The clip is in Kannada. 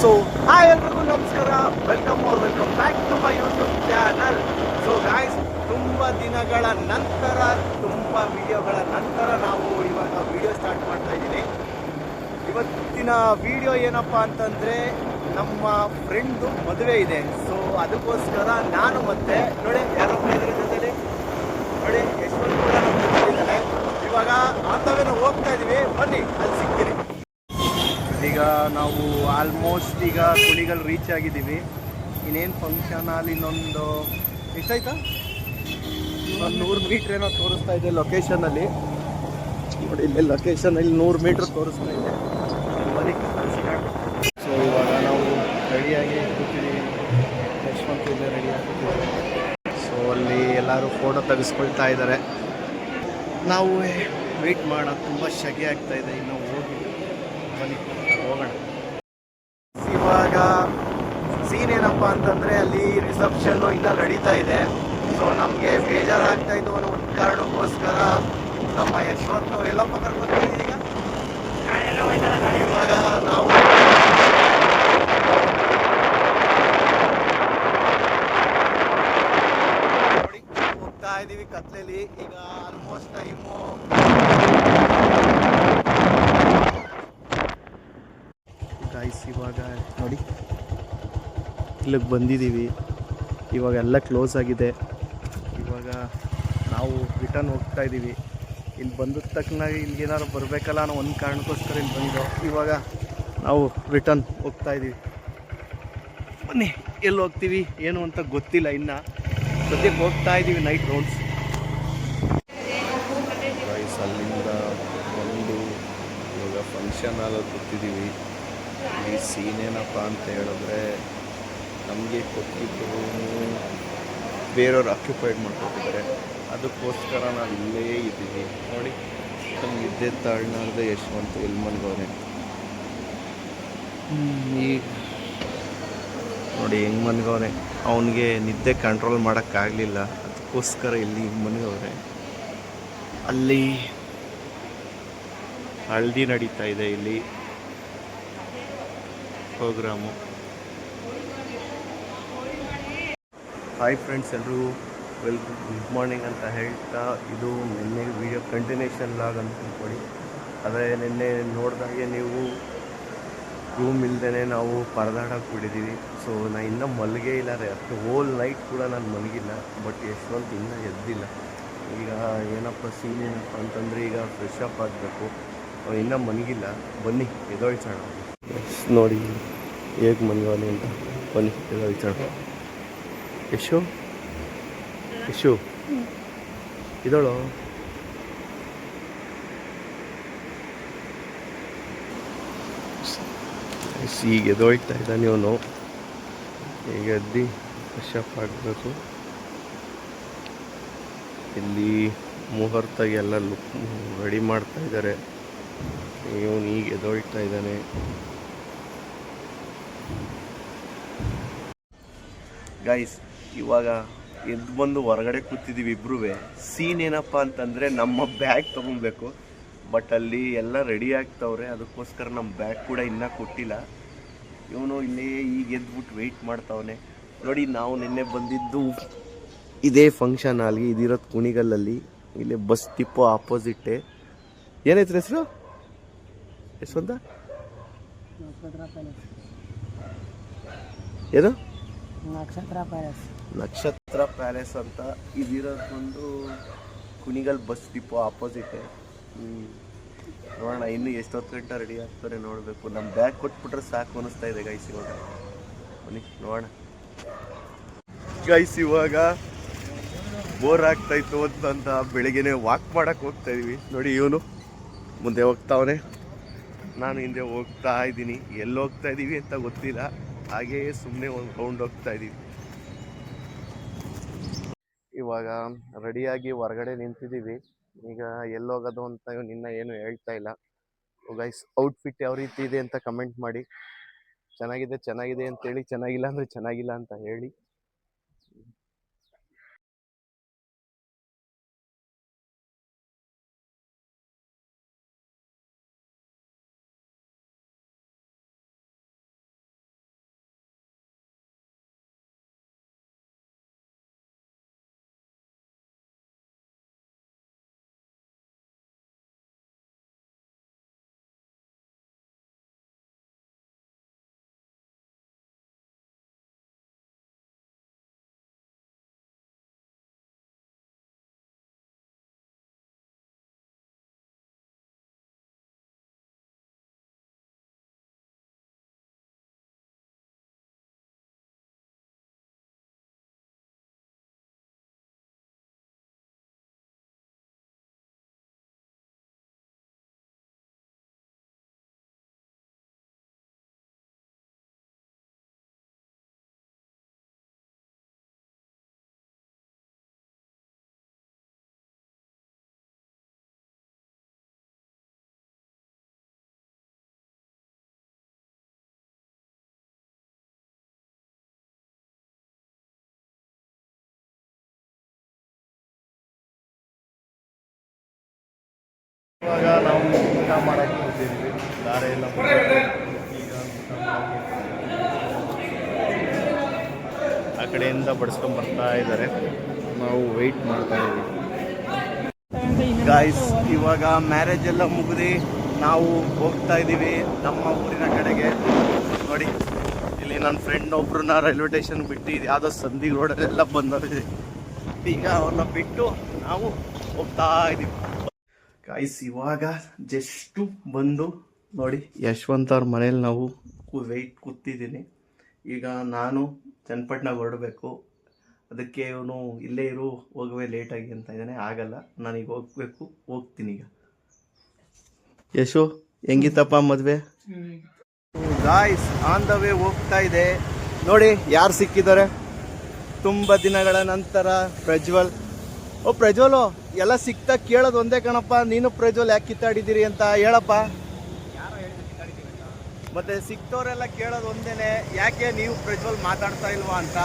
ಸೊ ಹಾಯ್ ಎಲ್ರಿಗೂ ನಮಸ್ಕಾರ, welcome back to my YouTube channel. So guys, ತುಂಬ ದಿನಗಳ ನಂತರ, ತುಂಬ ವಿಡಿಯೋಗಳ ನಂತರ ನಾವು ಇವಾಗ ವಿಡಿಯೋ ಸ್ಟಾರ್ಟ್ ಮಾಡ್ತಾ ಇದ್ದೀನಿ. ಇವತ್ತಿನ ವಿಡಿಯೋ ಏನಪ್ಪ ಅಂತಂದರೆ, ನಮ್ಮ ಫ್ರೆಂಡ್ದು ಮದುವೆ ಇದೆ. ಸೊ ಅದಕ್ಕೋಸ್ಕರ ನಾನು ಮತ್ತೆ ನೋಡಿ ಯಾರೋ ಇದ್ರ ಜೊತೆಲಿ ನೋಡಿ ಯಶವಂತ್ ಕೂಡ ನಮ್ಮ ಜೊತೆ ಇದ್ದಾನೆ. ಇವಾಗ ಆತವೇನೋ ಹೋಗ್ತಾ ಇದ್ದೀವಿ, ಬನ್ನಿ ಅಲ್ಲಿ ಸಿಗ್ತೀನಿ. ಈಗ ನಾವು ಆಲ್ಮೋಸ್ಟ್ ಈಗ ಕುಣಿಗಲ್ ರೀಚ್ ಆಗಿದ್ದೀವಿ. ಇನ್ನೇನು ಫಂಕ್ಷನ್ ಅಲ್ಲಿ ಇನ್ನೊಂದು ಎಷ್ಟಾಯ್ತಾ, ಇನ್ನೊಂದು 100 ಮೀಟ್ರ್ ಏನೋ ತೋರಿಸ್ತಾ ಇದೆ ಲೊಕೇಶನಲ್ಲಿ. ನೋಡಿ ಇಲ್ಲಿ ಲೊಕೇಶನಲ್ಲಿ 100 ಮೀಟ್ರ್ ತೋರಿಸ್ತಾ ಇದೆ. ಸೊ ಇವಾಗ ನಾವು ರೆಡಿಯಾಗಿ ಕೂತಿದ್ದೀವಿ, ಯಶವಂತ ಇಲ್ಲೇ ರೆಡಿಯಾಗಿ ಕೂತಿದ್ದೀವಿ. ಸೊ ಅಲ್ಲಿ ಎಲ್ಲರೂ ಫೋಟೋ ತೆಗೆಸ್ಕೊಳ್ತಾ ಇದ್ದಾರೆ. ನಾವು ವೆಯ್ಟ್ ಮಾಡೋದು, ತುಂಬ ಶೆಕೆ ಆಗ್ತಾ ಇದೆ. ಇನ್ನು ಹೋಗಿ ಬನ್ನಿ ಹೋಗೋಣ. ಇವಾಗ ಸೀನ್ ಏನಪ್ಪ ಅಂತಂದರೆ, ಅಲ್ಲಿ ರಿಸೆಪ್ಷನ್ನು ಇನ್ನೂ ನಡೀತಾ ಇದೆ. ಸೊ ನಮಗೆ ಬೇಜಾರಾಗ್ತಾ ಇದ್ದು ಅನ್ನೋ ಒಂದು ಕಾರಣಕ್ಕೋಸ್ಕರ ನಮ್ಮ ಯಶವಂತ ಎಲ್ಲಪ್ಪ ಕರ್ಕೊತೀವಿ. ಈಗ ಇವಾಗ ನಾವು ನೋಡಿ ಹೋಗ್ತಾ ಇದ್ದೀವಿ ಕತ್ಲೆಯಲ್ಲಿ. ಈಗ ಆಲ್ಮೋಸ್ಟ್ ಟೈಮು ಗಾಯ್ಸ್, ಇವಾಗ ನೋಡಿ ಇಲ್ಲಿಗೆ ಬಂದಿದ್ದೀವಿ. ಇವಾಗ ಎಲ್ಲ ಕ್ಲೋಸ್ ಆಗಿದೆ. ಇವಾಗ ನಾವು ರಿಟರ್ನ್ ಹೋಗ್ತಾ ಇದ್ದೀವಿ. ಇಲ್ಲಿ ಬಂದ ತಕ್ಕನಾಗಿ ಇಲ್ಲಿಗೇನಾದ್ರು ಬರಬೇಕಲ್ಲ ಅನ್ನೋ ಒಂದು ಕಾರಣಕ್ಕೋಸ್ಕರ ಇಲ್ಲಿ ಬಂದಿದ್ದೋ. ಇವಾಗ ನಾವು ರಿಟರ್ನ್ ಹೋಗ್ತಾ ಇದ್ದೀವಿ. ಬನ್ನಿ, ಎಲ್ಲಿ ಹೋಗ್ತೀವಿ ಏನು ಅಂತ ಗೊತ್ತಿಲ್ಲ ಇನ್ನು. ಸದ್ಯಕ್ಕೆ ಹೋಗ್ತಾ ಇದ್ದೀವಿ ನೈಟ್ ರೌಂಡ್ಸ್. ಗಾಯ್ಸ್, ಅಲ್ಲಿಂದ ಒಂದು ಇವಾಗ ಫಂಕ್ಷನ್ ಆಗ ಕೂತಿದ್ದೀವಿ. ಈ ಸೀನ್ ಏನಪ್ಪ ಅಂತ ಹೇಳಿದ್ರೆ, ನಮಗೆ ಕೊಟ್ಟಿದ್ದು ಬೇರೆಯವ್ರು ಆಕ್ಯುಪೈಡ್ ಮಾಡ್ಕೊತಿದ್ದಾರೆ. ಅದಕ್ಕೋಸ್ಕರ ನಾವು ಇಲ್ಲೇ ಇದ್ದೀವಿ. ನೋಡಿ, ನಮ್ಗೆ ಇದ್ದೇ ತಾಳ್ನಾರ್ದೆ ಯಶವಂತ ಎಲ್ಲಿ ಮನ್ಗವ್ರೆ. ಈಗ ನೋಡಿ ಹೆಂಗೆ ಮನ್ಗವ್ರೆ. ಅವನಿಗೆ ನಿದ್ದೆ ಕಂಟ್ರೋಲ್ ಮಾಡೋಕ್ಕಾಗಲಿಲ್ಲ, ಅದಕ್ಕೋಸ್ಕರ ಇಲ್ಲಿ ಮನ್ಗವ್ರೆ. ಅಲ್ಲಿ ಹಳದಿ ನಡೀತಾ ಇದೆ, ಇಲ್ಲಿ ಪ್ರೋಗ್ರಾಮು. ಹಾಯ್ ಫ್ರೆಂಡ್ಸ್, ಎಲ್ಲರೂ ಗುಡ್ ಮಾರ್ನಿಂಗ್ ಅಂತ ಹೇಳ್ತಾ, ಇದು ನಿನ್ನೆ ವೀಡಿಯೋ ಕಂಟಿನ್ಯೂಷನ್ ಲಾಗ್ ಅಂತ ತಿಳ್ಕೊಳ್ಳಿ. ಆದರೆ ನಿನ್ನೆ ನೋಡಿದಾಗೆ ನೀವು ರೂಮ್ ಇಲ್ಲದೇ ನಾವು ಪರದಾಡಕ್ಕೆ ಬಿಟ್ಟಿದ್ದೀವಿ. ಸೊ ನಾನು ಇನ್ನೂ ಮಲಗೇ ಇಲ್ಲ ರೀ, ಅಷ್ಟು ಹೋಲ್ ನೈಟ್ ಕೂಡ ನಾನು ಮಲಗಿಲ್ಲ. ಬಟ್ ಯಶವಂತ ಇನ್ನೂ ಎದ್ದಿಲ್ಲ. ಈಗ ಏನಪ್ಪ ಸೀನ್ ಏನಪ್ಪ ಅಂತಂದರೆ, ಈಗ ಫ್ರೆಶ್ ಅಪ್ ಆಗಬೇಕು. ಇನ್ನೂ ಮಲಗಿಲ್ಲ. ಬನ್ನಿ ಎದೊಳ್ಸೋಣ. ನೋಡಿ ಹೇಗೆ ಮನ್ಗವನೆ ಅಂತ. ಬನ್ನಿ ಎದೊಳ್ಸೋಣ. ಯಶು ಯಶು ಇದಳು ಈಗ ಎದೊಳ್ತಾ ಇದ್ದಾನೆ ಇವನು. ಈಗ ಎದ್ದು ಫ್ರೆಶ್ ಅಪ್ ಆಗಬೇಕು. ಇಲ್ಲಿ ಮುಹೂರ್ತಾಗಿ ಎಲ್ಲ ಲುಕ್ ರೆಡಿ ಮಾಡ್ತಾ ಇದ್ದಾರೆ. ಇವನು ಈಗ ಎದೊಳ್ತಾ ಇದ್ದಾನೆ. ಗೈಸ್, ಇವಾಗ ಎದ್ದು ಬಂದು ಹೊರಗಡೆ ಕೂತಿದ್ದೀವಿ ಇಬ್ಬರೂ. ಸೀನ್ ಏನಪ್ಪ ಅಂತಂದರೆ, ನಮ್ಮ ಬ್ಯಾಗ್ ತೊಗೊಬೇಕು. ಬಟ್ ಅಲ್ಲಿ ಎಲ್ಲ ರೆಡಿ ಆಗ್ತವ್ರೆ, ಅದಕ್ಕೋಸ್ಕರ ನಮ್ಮ ಬ್ಯಾಗ್ ಕೂಡ ಇನ್ನೂ ಕೊಟ್ಟಿಲ್ಲ. ಇವನು ಇಲ್ಲೇ ಈಗ ಎದ್ಬಿಟ್ಟು ವೆಯ್ಟ್ ಮಾಡ್ತಾವನೆ. ನೋಡಿ, ನಾವು ನಿನ್ನೆ ಬಂದಿದ್ದು ಇದೇ ಫಂಕ್ಷನ್ ಹಾಲ್ಗೆ, ಇದಿರೋದು ಕುಣಿಗಲ್ಲಲ್ಲಿ. ಇಲ್ಲೇ ಬಸ್ ಡಿಪೋ ಆಪೋಸಿಟ್ಟೆ. ಏನೈತ್ರಿ ಹೆಸರು ಯಶವಂತ? ಏನು? ನಕ್ಷತ್ರ ಪ್ಯಾಲೇಸ್ ಅಂತ. ಇದಿರೋದೊಂದು ಕುಣಿಗಲ್ ಬಸ್ ಡಿಪೋ ಆಪೋಸಿಟೆ. ನೋಡೋಣ ಇನ್ನು ಎಷ್ಟೊತ್ತು ಗಂಟೆ ರೆಡಿ ಆಗ್ತಾರೆ ನೋಡಬೇಕು. ನಮ್ಮ ಬ್ಯಾಗ್ ಕೊಟ್ಬಿಟ್ರೆ ಸಾಕು ಅನ್ನಿಸ್ತಾ ಇದೆ ಗೈಸ್. ಇವಾಗ ಬನ್ನಿ ನೋಡೋಣ. ಗೈಸ್, ಇವಾಗ ಬೋರ್ ಆಗ್ತಾಯಿತ್ತು ಅಂತ ಬೆಳಿಗ್ಗೆನೆ ವಾಕ್ ಮಾಡೋಕ್ಕೆ ಹೋಗ್ತಾ ಇದೀವಿ. ನೋಡಿ, ಇವನು ಮುಂದೆ ಹೋಗ್ತಾವನೆ, ನಾನು ಹಿಂದೆ ಹೋಗ್ತಾ ಇದ್ದೀನಿ. ಎಲ್ಲಿ ಹೋಗ್ತಾ ಇದ್ದೀವಿ ಅಂತ ಗೊತ್ತಿಲ್ಲ, ಹಾಗೆಯೇ ಸುಮ್ಮನೆ ಒಂದು ರೌಂಡ್ ಹೋಗ್ತಾ ಇದ್ದೀವಿ. ಇವಾಗ ರೆಡಿಯಾಗಿ ಹೊರಗಡೆ ನಿಂತಿದ್ದೀವಿ. ಈಗ ಎಲ್ಲೋಗೋದು ಅಂತ ಇನ್ನ ಏನು ಹೇಳ್ತಾ ಇಲ್ಲ. ಗೈಸ್, ಔಟ್ಫಿಟ್ ಯಾವ ರೀತಿ ಇದೆ ಅಂತ ಕಮೆಂಟ್ ಮಾಡಿ. ಚೆನ್ನಾಗಿದೆ ಅಂತೇಳಿ, ಚೆನ್ನಾಗಿಲ್ಲ ಅಂದರೆ ಚೆನ್ನಾಗಿಲ್ಲ ಅಂತ ಹೇಳಿ. ಇವಾಗ ನಾವು ಊಟ ಮಾಡಕ್ಕೆ ಹೋಗ್ತಿದ್ದೀವಿ. ದಾರೆ ಎಲ್ಲ ಈಗ ಊಟ ಮಾಡಕ್ಕೆ ಆ ಕಡೆಯಿಂದ ಬಡಿಸ್ಕೊಂಡು ಬರ್ತಾ ಇದ್ದಾರೆ. ನಾವು ವೆಯ್ಟ್ ಮಾಡ್ತಾ ಇದ್ದೀವಿ. ಗಾಯ್ಸ್, ಇವಾಗ ಮ್ಯಾರೇಜ್ ಎಲ್ಲ ಮುಗಿದು ನಾವು ಹೋಗ್ತಾ ಇದ್ದೀವಿ ನಮ್ಮ ಊರಿನ ಕಡೆಗೆ. ನೋಡಿ, ಇಲ್ಲಿ ನನ್ನ ಫ್ರೆಂಡ್ ಒಬ್ರನ್ನ ರೈಲ್ವೆ ಸ್ಟೇಷನ್ ಬಿಟ್ಟು ಇದು ಯಾವುದೋ ಸಂಧಿ ರೋಡಲ್ಲೆಲ್ಲ ಬಂದೋಗಿದೆ. ಈಗ ಅವ್ರನ್ನ ಬಿಟ್ಟು ನಾವು ಹೋಗ್ತಾ ಇದ್ದೀವಿ. ಗಾಯ್ಸ್, ಇವಾಗ ಜಸ್ಟು ಬಂದು ನೋಡಿ ಯಶವಂತ್ ಅವ್ರ ಮನೇಲಿ ನಾವು ವೆಯ್ಟ್ ಕೂತಿದ್ದೀನಿ. ಈಗ ನಾನು ಚನ್ನಪಟ್ಟಣಕ್ಕೆ ಹೊರಡಬೇಕು. ಅದಕ್ಕೆ ಇವನು ಇಲ್ಲೇ ಇರು, ಹೋಗುವೆ ಲೇಟಾಗಿ ಅಂತ ಇದ್ದಾನೆ. ಆಗಲ್ಲ, ನಾನೀಗ ಹೋಗ್ಬೇಕು, ಹೋಗ್ತೀನಿ ಈಗ. ಯಶು, ಹೆಂಗಿತ್ತಪ್ಪ ಮದುವೆ? ಗಾಯ್ಸ್, ಆನ್ ದ ವೇ ಹೋಗ್ತಾ ಇದೆ. ನೋಡಿ ಯಾರು ಸಿಕ್ಕಿದ್ದಾರೆ. ತುಂಬ ದಿನಗಳ ನಂತರ ಪ್ರಜ್ವಲ್. ಓ ಪ್ರಜ್ವಲು, ಎಲ್ಲ ಸಿಕ್ತಾ ಕೇಳೋದು ಒಂದೇ ಕಣಪ್ಪ. ನೀನು ಪ್ರಜ್ವಲ್ ಯಾಕೆ ಕಿತ್ತಾಡಿದ್ದೀರಿ ಅಂತ ಹೇಳಪ್ಪ. ಮತ್ತೆ ಸಿಕ್ತವರೆಲ್ಲ ಕೇಳೋದು ಒಂದೇನೆ, ಯಾಕೆ ನೀವು ಪ್ರಜ್ವಲ್ ಮಾತಾಡ್ತಾ ಇಲ್ವಾ ಅಂತ.